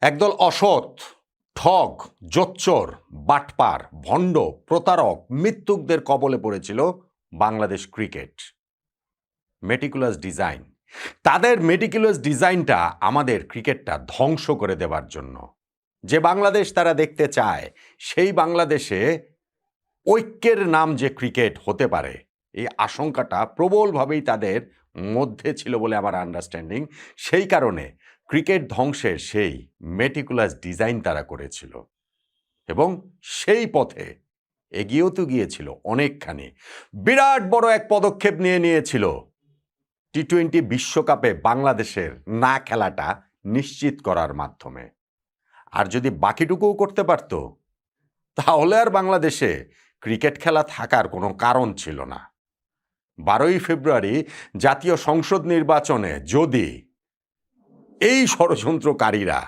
একদল অসৎ, ঠগ, জোচ্চোর, বাটপার, ভণ্ড, প্রতারক, মিথ্যুকদের কবলে পড়েছিল বাংলাদেশ ক্রিকেট। মেটিকুলাস ডিজাইন, তাদের মেটিকুলাস ডিজাইনটা আমাদের ক্রিকেটটা ধ্বংস করে দেবার জন্য। যে বাংলাদেশ তারা দেখতে চায়, সেই বাংলাদেশে ঐক্যের নাম যে ক্রিকেট হতে পারে, এই আশঙ্কাটা প্রবলভাবেই তাদের মধ্যে ছিল বলে আমার আন্ডারস্ট্যান্ডিং। সেই কারণে ক্রিকেট ধ্বংসের সেই মেটিকুলাস ডিজাইন তারা করেছিল এবং সেই পথে এগিয়েও তো গিয়েছিল অনেকখানি। বিরাট বড় এক পদক্ষেপ নিয়েছিল টি-20 বিশ্বকাপে বাংলাদেশের না খেলাটা নিশ্চিত করার মাধ্যমে। আর যদি বাকিটুকুও করতে পারত, তাহলে আর বাংলাদেশে ক্রিকেট খেলা থাকার কোনো কারণ ছিল না। 12ই ফেব্রুয়ারি জাতীয় সংসদ নির্বাচনে যদি এই ষড়যন্ত্রকারীরা,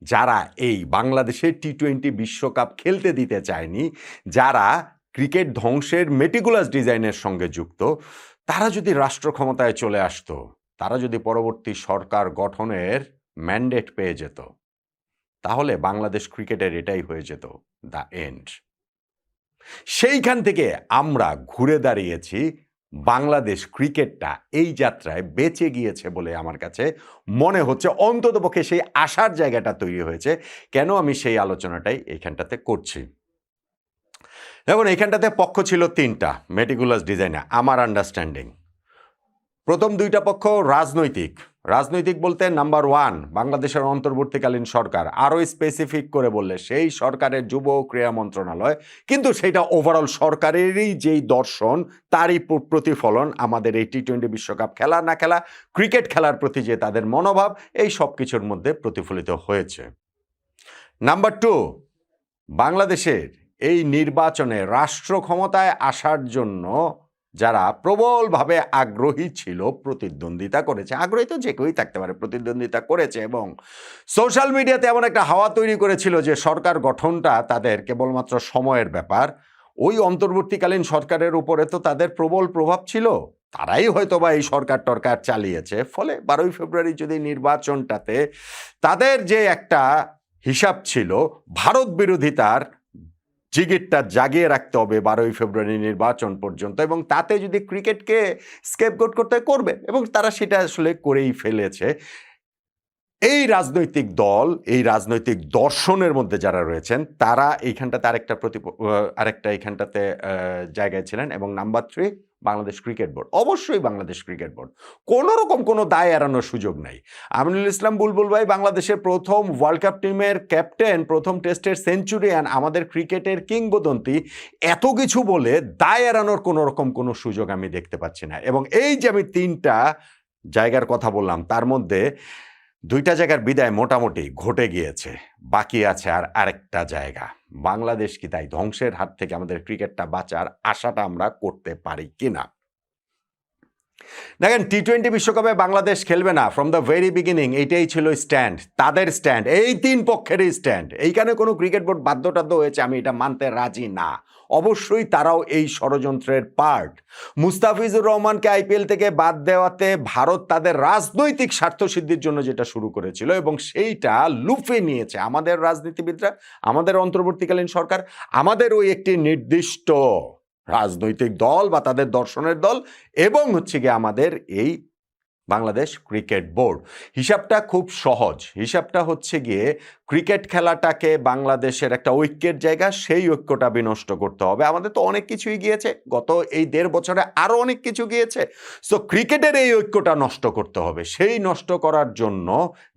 যারা এই বাংলাদেশের টি-20 বিশ্বকাপ খেলতে দিতে চায়নি, যারা ক্রিকেট ধ্বংসের মেটিকুলাস ডিজাইনের সঙ্গে যুক্ত, তারা যদি রাষ্ট্র ক্ষমতায় চলে আসতো, তারা যদি পরবর্তী সরকার গঠনের ম্যান্ডেট পেয়ে যেত, তাহলে বাংলাদেশ ক্রিকেটের এটাই হয়ে যেত দ্য এন্ড। সেইখান থেকে আমরা ঘুরে দাঁড়িয়েছি, বাংলাদেশ ক্রিকেটটা এই যাত্রায় বেঁচে গিয়েছে বলে আমার কাছে মনে হচ্ছে। অন্ততপক্ষে সেই আশার জায়গাটা তৈরি হয়েছে। কেন আমি সেই আলোচনাটাই এইখানটাতে করছি? এখন এইখানটাতে পক্ষ ছিল 3টা মেটিকুলাস ডিজাইনে আমার আন্ডারস্ট্যান্ডিং। প্রথম 2টা পক্ষ রাজনৈতিক বলতে নাম্বার 1 বাংলাদেশের অন্তর্বর্তীকালীন সরকার, আরও স্পেসিফিক করে বললে সেই সরকারের যুব ও ক্রীড়া মন্ত্রণালয়। কিন্তু সেটা ওভারঅল সরকারেরই যেই দর্শন, তারই প্রতিফলন আমাদের এই টি-20 বিশ্বকাপ খেলা না খেলা, ক্রিকেট খেলার প্রতি যে তাদের মনোভাব, এই সব কিছুর মধ্যে প্রতিফলিত হয়েছে। নাম্বার 2, বাংলাদেশের এই নির্বাচনে রাষ্ট্র ক্ষমতায় আসার জন্য যারা প্রবলভাবে আগ্রহী ছিল, প্রতিদ্বন্দ্বিতা করেছে, আগ্রহী তো যে কেউই থাকতে পারে, প্রতিদ্বন্দ্বিতা করেছে এবং সোশ্যাল মিডিয়াতে এমন একটা হাওয়া তৈরি করেছিল যে সরকার গঠনটা তাদের কেবলমাত্র সময়ের ব্যাপার। ওই অন্তর্বর্তীকালীন সরকারের উপরে তো তাদের প্রবল প্রভাব ছিল, তারাই হয়তো বা এই সরকার চালিয়েছে। ফলে 12ই ফেব্রুয়ারি যদি নির্বাচনটাতে তাদের যে একটা হিসাব ছিল, ভারত বিরোধিতার জিগিরটা জাগিয়ে রাখতে হবে 12ই ফেব্রুয়ারি নির্বাচন পর্যন্ত, এবং তাতে যদি ক্রিকেটকে স্কেপগোট করতে করবে, এবং তারা সেটা আসলে করেই ফেলেছে। এই রাজনৈতিক দল, এই রাজনৈতিক দর্শনের মধ্যে যারা রয়েছেন, তারা এইখানটাতে আরেকটা এইখানটাতে জায়গায় ছিলেন। এবং নাম্বার 3 বাংলাদেশ ক্রিকেট বোর্ড, অবশ্যই বাংলাদেশ ক্রিকেট বোর্ড, কোনো রকম কোনো দায় এড়ানোর সুযোগ নাই। আমিনুল ইসলাম বুলবুল ভাই বাংলাদেশের প্রথম ওয়ার্ল্ড কাপ টিমের ক্যাপ্টেন, প্রথম টেস্টের সেঞ্চুরিয়ান, আমাদের ক্রিকেটের কিংবদন্তি, এত কিছু বলে দায় এড়ানোর কোনো রকম কোনো সুযোগ আমি দেখতে পাচ্ছি না। এবং এই যে আমি 3টা জায়গার কথা বললাম, তার মধ্যে 2টা জায়গার বিদায় মোটামুটি ঘটে গিয়েছে, বাকি আছে আরেকটা জায়গা। বাংলাদেশ কি তাই ধ্বংসের হাত থেকে আমাদের ক্রিকেটটা বাঁচার আশাটা আমরা করতে পারি কিনা? দেখেন, টি-20 বিশ্বকাপে বাংলাদেশ খেলবে না ফ্রম দ্য ভেরি বিগিনিং, এইটাই ছিল স্ট্যান্ড, তাদের স্ট্যান্ড, এই 3 পক্ষেরই স্ট্যান্ড। এইখানে কোনো ক্রিকেট বোর্ড বাধ্যটাধ্য হয়েছে আমি এটা মানতে রাজি না। অবশ্যই তারাও এই ষড়যন্ত্রের পার্ট। মুস্তাফিজুর রহমানকে আইপিএল থেকে বাদ দেওয়াতে ভারত তাদের রাজনৈতিক স্বার্থসিদ্ধির জন্য যেটা শুরু করেছিল, এবং সেইটা লুফে নিয়েছে আমাদের রাজনীতিবিদরা, আমাদের অন্তর্বর্তীকালীন সরকার, আমাদের ওই একটি নির্দিষ্ট রাজনৈতিক দল বা তাদের দর্শনের দল, এবং হচ্ছে গিয়ে আমাদের এই বাংলাদেশ ক্রিকেট বোর্ড। হিসাবটা খুব সহজ। হিসাবটা হচ্ছে গিয়ে ক্রিকেট খেলাটাকে বাংলাদেশের একটা ঐক্যের জায়গা, সেই ঐক্যটা বিনষ্ট করতে হবে। আমাদের তো অনেক কিছুই গিয়েছে, গত এই 1.5 বছরে আরও অনেক কিছু গিয়েছে। সো ক্রিকেটের এই ঐক্যটা নষ্ট করতে হবে। সেই নষ্ট করার জন্য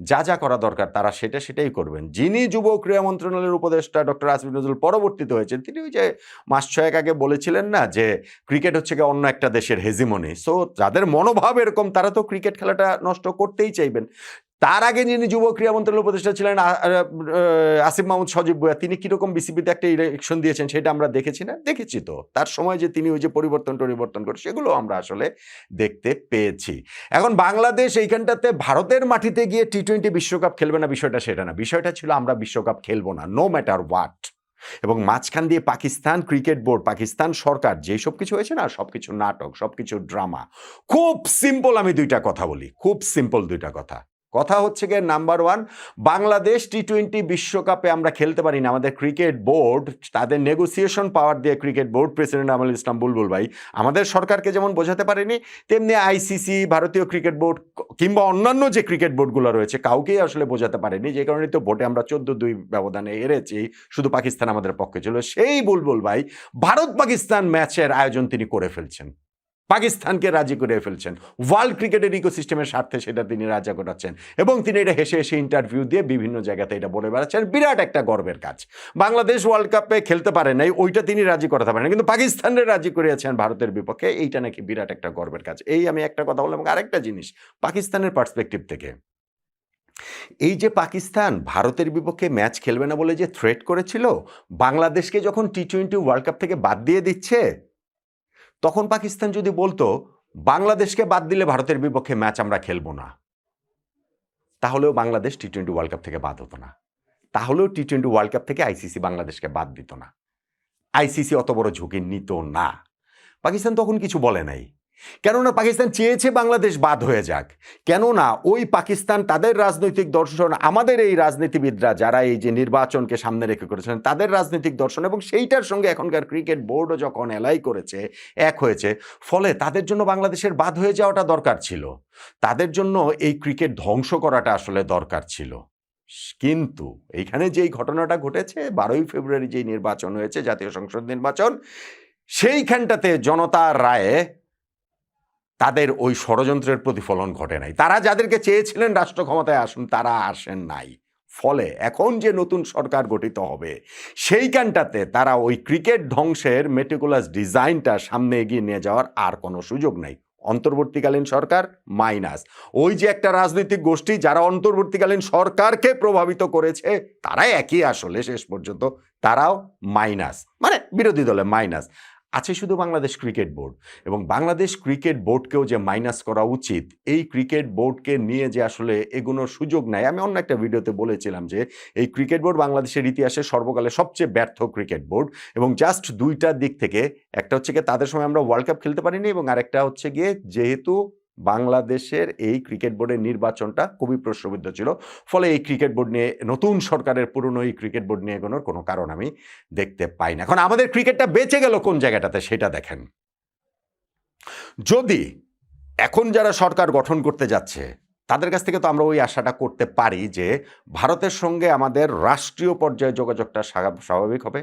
যা করা দরকার তারা সেটাই করবেন। যিনি যুব ক্রীড়া মন্ত্রণালয়ের উপদেষ্টা ডক্টর আসিফ নজরুল পরবর্তীতে হয়েছেন, তিনি ওই যে মাস 6 আগে বলেছিলেন না যে ক্রিকেট হচ্ছে গিয়ে অন্য একটা দেশের হেজিমনি। সো যাদের মনোভাব এরকম, তারা তো ক্রিকেট খেলাটা নষ্ট করতেই চাইবেন। তার আগে যিনি যুব ক্রীড়া মন্ত্রণালয়ের উপদেষ্টা ছিলেন আসিফ মাহমুদ সজীব ভুঁইয়া, তিনি কিরকম বিসিবিতে একটা ইলেকশন দিয়েছেন সেটা আমরা দেখেছি না? দেখেছি তো। তার সময় যে তিনি ওই যে পরিবর্তন করে, সেগুলো আমরা আসলে দেখতে পেয়েছি। এখন বাংলাদেশ এইখানটাতে ভারতের মাটিতে গিয়ে টি-20 বিশ্বকাপ খেলবে না, বিষয়টা সেটা না। বিষয়টা ছিল আমরা বিশ্বকাপ খেলবো না, নো ম্যাটার হোয়াট। এবং মাঝখান দিয়ে পাকিস্তান ক্রিকেট বোর্ড, পাকিস্তান সরকার, যেই সব কিছু হয়েছে না, সবকিছু নাটক, সবকিছু ড্রামা। খুব সিম্পল আমি 2টা কথা বলি, খুব সিম্পল 2টা কথা। কথা হচ্ছে গিয়ে নাম্বার ওয়ান, বাংলাদেশ টি-20 বিশ্বকাপে আমরা খেলতে পারি না। আমাদের ক্রিকেট বোর্ড তাদের নেগোসিয়েশন পাওয়ার দিয়ে ক্রিকেট বোর্ড প্রেসিডেন্ট আমল ইসলাম বুলবুল ভাই আমাদের সরকারকে যেমন বোঝাতে পারেনি, তেমনি আইসিসি, ভারতীয় ক্রিকেট বোর্ড কিংবা অন্যান্য যে ক্রিকেট বোর্ডগুলো রয়েছে কাউকেই আসলে বোঝাতে পারেনি। যে কারণে তো ভোটে আমরা 14-2 ব্যবধানে হেরেছি, শুধু পাকিস্তান আমাদের পক্ষে ছিল। সেই বুলবুল ভাই ভারত পাকিস্তান ম্যাচের আয়োজন তিনি করে ফেলছেন, পাকিস্তানকে রাজি করে ফেলছেন, ওয়ার্ল্ড ক্রিকেটের ইকোসিস্টেমের স্বার্থে সেটা তিনি রাজা করাচ্ছেন এবং তিনি এটা হেসে হেসে ইন্টারভিউ দিয়ে বিভিন্ন জায়গাতে এটা বলে বেড়াচ্ছেন। বিরাট একটা গর্বের কাজ। বাংলাদেশ ওয়ার্ল্ড কাপে খেলতে পারে নাই, ওইটা তিনি রাজি করাতে পারেন, কিন্তু পাকিস্তানের রাজি করিয়েছেন ভারতের বিপক্ষে, এইটা নাকি বিরাট একটা গর্বের কাজ। এই আমি একটা কথা বললাম। এবং আরেকটা জিনিস পাকিস্তানের পার্সপেক্টিভ থেকে, এই যে পাকিস্তান ভারতের বিপক্ষে ম্যাচ খেলবে না বলে যে থ্রেট করেছিল, বাংলাদেশকে যখন টি-20 ওয়ার্ল্ড কাপ থেকে বাদ দিয়ে দিচ্ছে, তখন পাকিস্তান যদি বলতো বাংলাদেশকে বাদ দিলে ভারতের বিপক্ষে ম্যাচ আমরা খেলবো না, তাহলেও বাংলাদেশ টি-20 ওয়ার্ল্ড কাপ থেকে বাদ হতো না, তাহলেও টি-20 ওয়ার্ল্ড কাপ থেকে আইসিসি বাংলাদেশকে বাদ দিত না, আইসিসি অত বড় ঝুঁকি নিত না। পাকিস্তান তখন কিছু বলে নাই, কেননা পাকিস্তান চেয়েছে বাংলাদেশ বাদ হয়ে যাক। কেননা ওই পাকিস্তান তাদের রাজনৈতিক দর্শন, আমাদের এই রাজনীতিবিদরা যারা এই যে নির্বাচনকে সামনে রেখে করেছেন তাদের রাজনৈতিক দর্শন এবং সেইটার সঙ্গে এখনকার ক্রিকেট বোর্ডও যখন এলাই করেছে, এক হয়েছে, ফলে তাদের জন্য বাংলাদেশের বাদ হয়ে যাওয়াটা দরকার ছিল, তাদের জন্য এই ক্রিকেট ধ্বংস করাটা আসলে দরকার ছিল। কিন্তু এইখানে যেই ঘটনাটা ঘটেছে, 12ই ফেব্রুয়ারি যেই নির্বাচন হয়েছে, জাতীয় সংসদ নির্বাচন, সেইখানটাতে জনতার রায়ে তাদের ওই ষড়যন্ত্রের প্রতিফলন ঘটে নাই। তারা যাদেরকে চেয়েছিলেন রাষ্ট্র ক্ষমতায় আসুন, তারা আসেন নাই। ফলে এখন যে নতুন সরকার গঠিত হবে, সেইখানটাতে তারা ওই ক্রিকেট ধ্বংসের মেটিকুলাস ডিজাইনটা সামনে এগিয়ে নিয়ে যাওয়ার আর কোনো সুযোগ নাই। অন্তর্বর্তীকালীন সরকার মাইনাস, ওই যে একটা রাজনৈতিক গোষ্ঠী যারা অন্তর্বর্তীকালীন সরকারকে প্রভাবিত করেছে, তারাই একই আসলে শেষ পর্যন্ত, তারাও মাইনাস, মানে বিরোধী দলে মাইনাস। আছে শুধু বাংলাদেশ ক্রিকেট বোর্ড, এবং বাংলাদেশ ক্রিকেট বোর্ডকেও যে মাইনাস করা উচিত, এই ক্রিকেট বোর্ডকে নিয়ে যে আসলে এগুনোর সুযোগ নাই। আমি অন্য একটা ভিডিওতে বলেছিলাম যে এই ক্রিকেট বোর্ড বাংলাদেশের ইতিহাসে সর্বকালে সবচেয়ে ব্যর্থ ক্রিকেট বোর্ড, এবং জাস্ট দুইটা দিক থেকে, একটা হচ্ছে গিয়ে তাদের সময় আমরা ওয়ার্ল্ড কাপ খেলতে পারিনি, এবং আরেকটা হচ্ছে গিয়ে যেহেতু বাংলাদেশের এই ক্রিকেট বোর্ডের নির্বাচনটা খুবই প্রশ্নবিদ্ধ ছিল, ফলে এই ক্রিকেট বোর্ড নিয়ে, নতুন সরকারের পুরনো এই ক্রিকেট বোর্ড নিয়ে এগোনোর কোনো কারণ আমি দেখতে পাই না। এখন আমাদের ক্রিকেটটা বেঁচে গেল কোন জায়গাটাতে সেটা দেখেন। যদি এখন যারা সরকার গঠন করতে যাচ্ছে তাদের কাছ থেকে তো আমরা ওই আশাটা করতে পারি যে ভারতের সঙ্গে আমাদের রাষ্ট্রীয় পর্যায়ে যোগাযোগটা স্বাভাবিক হবে,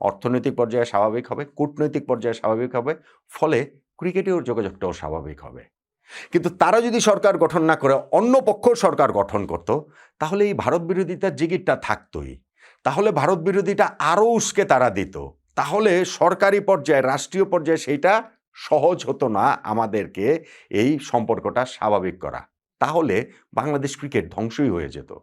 অর্থনৈতিক পর্যায়ে স্বাভাবিক হবে, কূটনৈতিক পর্যায়ে স্বাভাবিক হবে, ফলে ক্রিকেটেও যোগাযোগটাও স্বাভাবিক হবে। কিন্তু তারা যদি সরকার গঠন না করে অন্য পক্ষ সরকার গঠন করত, তাহলে এই ভারত বিরোধিতার জিগিরটা থাকতই, তাহলে ভারত বিরোধিতা আরও উস্কে তারা দিত, তাহলে সরকারি পর্যায়ে, রাষ্ট্রীয় পর্যায়ে সেইটা সহজ হতো না আমাদেরকে এই সম্পর্কটা স্বাভাবিক করা, তাহলে বাংলাদেশ ক্রিকেট ধ্বংসই হয়ে যেত।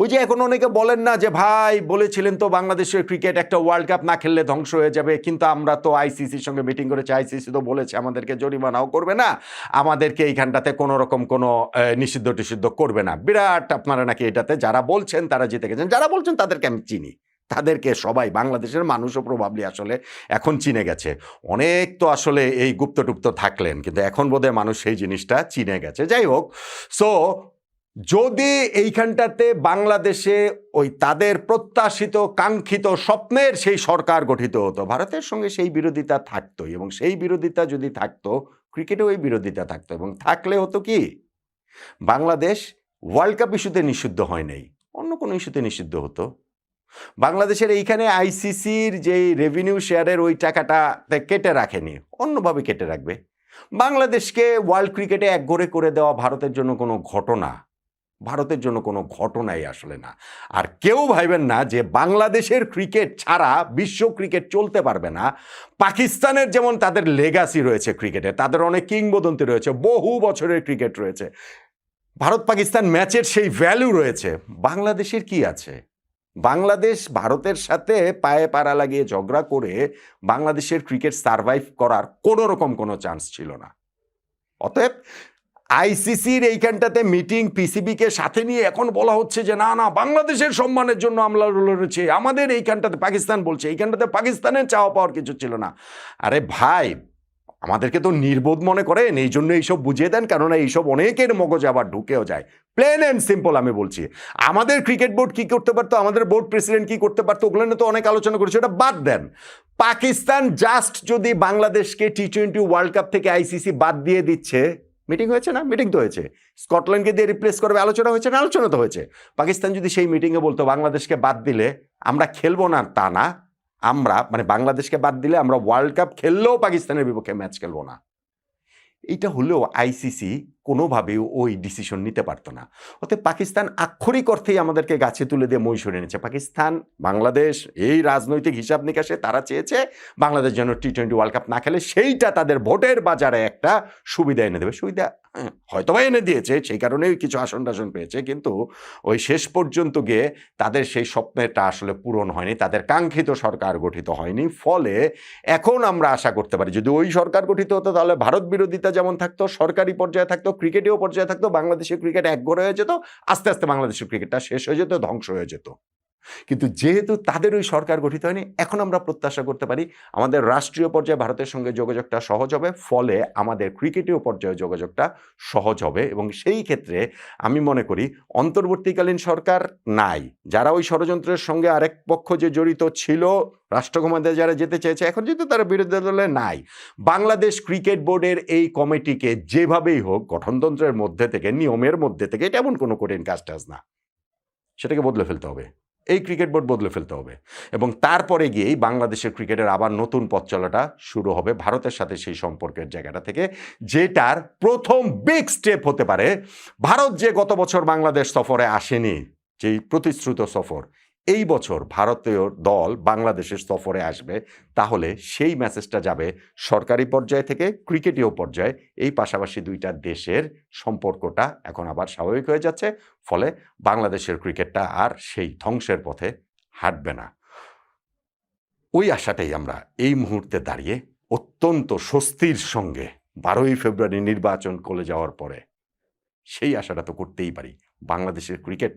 ওই যে এখন অনেকে বলেন না যে ভাই বলেছিলেন তো বাংলাদেশের ক্রিকেট একটা ওয়ার্ল্ড কাপ না খেললে ধ্বংস হয়ে যাবে, কিন্তু আমরা তো আইসিসির সঙ্গে মিটিং করেছি, আইসিসি তো বলেছে আমাদেরকে জরিমানাও করবে না, আমাদেরকে এইখানটাতে কোনো রকম কোনো নিষিদ্ধ টিষিদ্ধ করবে না। বিরাট আপনারা নাকি এটাতে যারা বলছেন তারা জিতে গেছেন, যারা বলছেন তাদেরকে আমি চিনি, তাদেরকে সবাই বাংলাদেশের মানুষও প্রবাবলি আসলে এখন চিনে গেছে। অনেক তো আসলে এই গুপ্তটুপ্ত থাকলেন, কিন্তু এখন বোধহয় মানুষ সেই জিনিসটা চিনে গেছে। যাই হোক, সো যদি এইখানটাতে বাংলাদেশে ওই তাদের প্রত্যাশিত কাঙ্ক্ষিত স্বপ্নের সেই সরকার গঠিত হতো, ভারতের সঙ্গে সেই বিরোধিতা থাকতোই, এবং সেই বিরোধিতা যদি থাকতো, ক্রিকেটেও এই বিরোধিতা থাকতো, এবং থাকলে হতো কি, বাংলাদেশ ওয়ার্ল্ড কাপ ইস্যুতে নিষিদ্ধ হয় নাই, অন্য কোনো ইস্যুতে নিষিদ্ধ হতো। বাংলাদেশের এইখানে আইসিসির যে রেভিনিউ শেয়ারের ওই টাকাটা কেটে রাখেনি, অন্যভাবে কেটে রাখবে। বাংলাদেশকে ওয়ার্ল্ড ক্রিকেটে একঘরে করে দেওয়া ভারতের জন্য কোনো ঘটনা, ভারতের জন্য কোনো ঘটনাই আসলে না। আর কেউ ভাইবেন না যে বাংলাদেশের ক্রিকেট ছাড়া বিশ্ব ক্রিকেট চলতে পারবে না। পাকিস্তানের যেমন তাদের লেগাসি রয়েছে ক্রিকেটে, তাদের অনেক কিংবদন্তি রয়েছে, বহু বছরের ক্রিকেট রয়েছে, ভারত পাকিস্তান ম্যাচের সেই ভ্যালু রয়েছে, বাংলাদেশের কি আছে? বাংলাদেশ ভারতের সাথে পায়ে পাড়া লাগিয়ে ঝগড়া করে বাংলাদেশের ক্রিকেট সারভাইভ করার কোনো রকম কোনো চান্স ছিল না। অতএব আইসিসির এইখানটাতে মিটিং, পিসিবিকে সাথে নিয়ে এখন বলা হচ্ছে যে না না বাংলাদেশের সম্মানের জন্য আমরা লড়েছি, আমাদের এইখানটাতে, পাকিস্তান বলছে এইখানটাতে পাকিস্তানের চাওয়া পাওয়ার কিছু ছিল না। আরে ভাই, আমাদেরকে তো নির্বোধ মনে করেন, এই জন্য এইসব বুঝিয়ে দেন, কেননা এইসব অনেকের মগজে আবার ঢুকেও যায়। প্লেন অ্যান্ড সিম্পল আমি বলছি, আমাদের ক্রিকেট বোর্ড কি করতে পারতো, আমাদের বোর্ড প্রেসিডেন্ট কি করতে পারতো, ওগুলো নিয়ে তো অনেক আলোচনা করেছে, ওটা বাদ দেন। পাকিস্তান জাস্ট যদি বাংলাদেশকে টি-20 ওয়ার্ল্ড কাপ থেকে আইসিসি বাদ দিয়ে দিচ্ছে, মিটিং হয়েছে না? মিটিং তো হয়েছে। স্কটল্যান্ডকে দিয়ে রিপ্লেস করবে, আলোচনা হয়েছে না? আলোচনা তো হয়েছে। পাকিস্তান যদি সেই মিটিংয়ে বলতো বাংলাদেশকে বাদ দিলে আমরা খেলবো না, তা না, আমরা মানে বাংলাদেশকে বাদ দিলে আমরা ওয়ার্ল্ড কাপ খেললেও পাকিস্তানের বিপক্ষে ম্যাচ খেলবো না, এটা হলেও আইসিসি কোনোভাবেও ওই ডিসিশন নিতে পারতো না। অতএব পাকিস্তান আক্ষরিক অর্থেই আমাদেরকে গাছে তুলে দিয়ে মই সরে এনেছে। পাকিস্তান, বাংলাদেশ এই রাজনৈতিক হিসাব নিকাশে তারা চেয়েছে বাংলাদেশ যেন টি-20 ওয়ার্ল্ড কাপ না খেলে, সেইটা তাদের ভোটের বাজারে একটা সুবিধা এনে দেবে। সুবিধা হয়তো বা এনে দিয়েছে, সেই কারণেই কিছু আসন টাসন পেয়েছে, কিন্তু ওই শেষ পর্যন্ত গিয়ে তাদের সেই স্বপ্নটা আসলে পূরণ হয়নি, তাদের কাঙ্ক্ষিত সরকার গঠিত হয়নি। ফলে এখন আমরা আশা করতে পারি যদি ওই সরকার গঠিত হতো তাহলে ভারত বিরোধিতা যেমন থাকতো, সরকারি পর্যায়ে থাকতো, ক্রিকেটেও পর্যায়ে থাকতো, বাংলাদেশের ক্রিকেট একঘরে হয়ে যেত, আস্তে আস্তে বাংলাদেশের ক্রিকেটটা শেষ হয়ে যেত, ধ্বংস হয়ে যেত। কিন্তু যেহেতু তাদের ওই সরকার গঠিত হয়নি, এখন আমরা প্রত্যাশা করতে পারি আমাদের রাষ্ট্রীয় পর্যায়ে ভারতের সঙ্গে যোগাযোগটা সহজ হবে, ফলে আমাদের ক্রিকেটীয় পর্যায়ে যোগাযোগটা সহজ হবে। এবং সেই ক্ষেত্রে আমি মনে করি অন্তর্বর্তীকালীন সরকার নাই, যারা ওই ষড়যন্ত্রের সঙ্গে আরেক পক্ষ যে জড়িত ছিল, রাষ্ট্রক্ষমতায় যারা যেতে চেয়েছে, এখন যেহেতু তারা বিরোধী দলে নাই, বাংলাদেশ ক্রিকেট বোর্ডের এই কমিটিকে যেভাবেই হোক গঠনতন্ত্রের মধ্যে থেকে, নিয়মের মধ্যে থেকে, এটা এমন কোনো কঠিন কাজ না, সেটাকে বদলে ফেলতে হবে। এই ক্রিকেট বোর্ড বদলে ফেলতে হবে এবং তারপরে গিয়েই বাংলাদেশের ক্রিকেটের আবার নতুন পথ চলাটা শুরু হবে ভারতের সাথে সেই সম্পর্কের জায়গাটা থেকে, যেটার প্রথম বিগ স্টেপ হতে পারে ভারত যে গত বছর বাংলাদেশ সফরে আসেনি, যেই প্রতিশ্রুত সফর, এই বছর ভারতীয় দল বাংলাদেশের সফরে আসবে, তাহলে সেই মেসেজটা যাবে সরকারি পর্যায় থেকে ক্রিকেটীয় পর্যায়ে। এই পাশাপাশি দুইটা দেশের সম্পর্কটা এখন আবার স্বাভাবিক হয়ে যাচ্ছে, ফলে বাংলাদেশের ক্রিকেটটা আর সেই ধ্বংসের পথে হাঁটবে না। ওই আশাটাই আমরা এই মুহূর্তে দাঁড়িয়ে অত্যন্ত স্বস্তির সঙ্গে 12ই ফেব্রুয়ারি নির্বাচন করে যাওয়ার পরে সেই আশাটা তো করতেই পারি বাংলাদেশের ক্রিকেট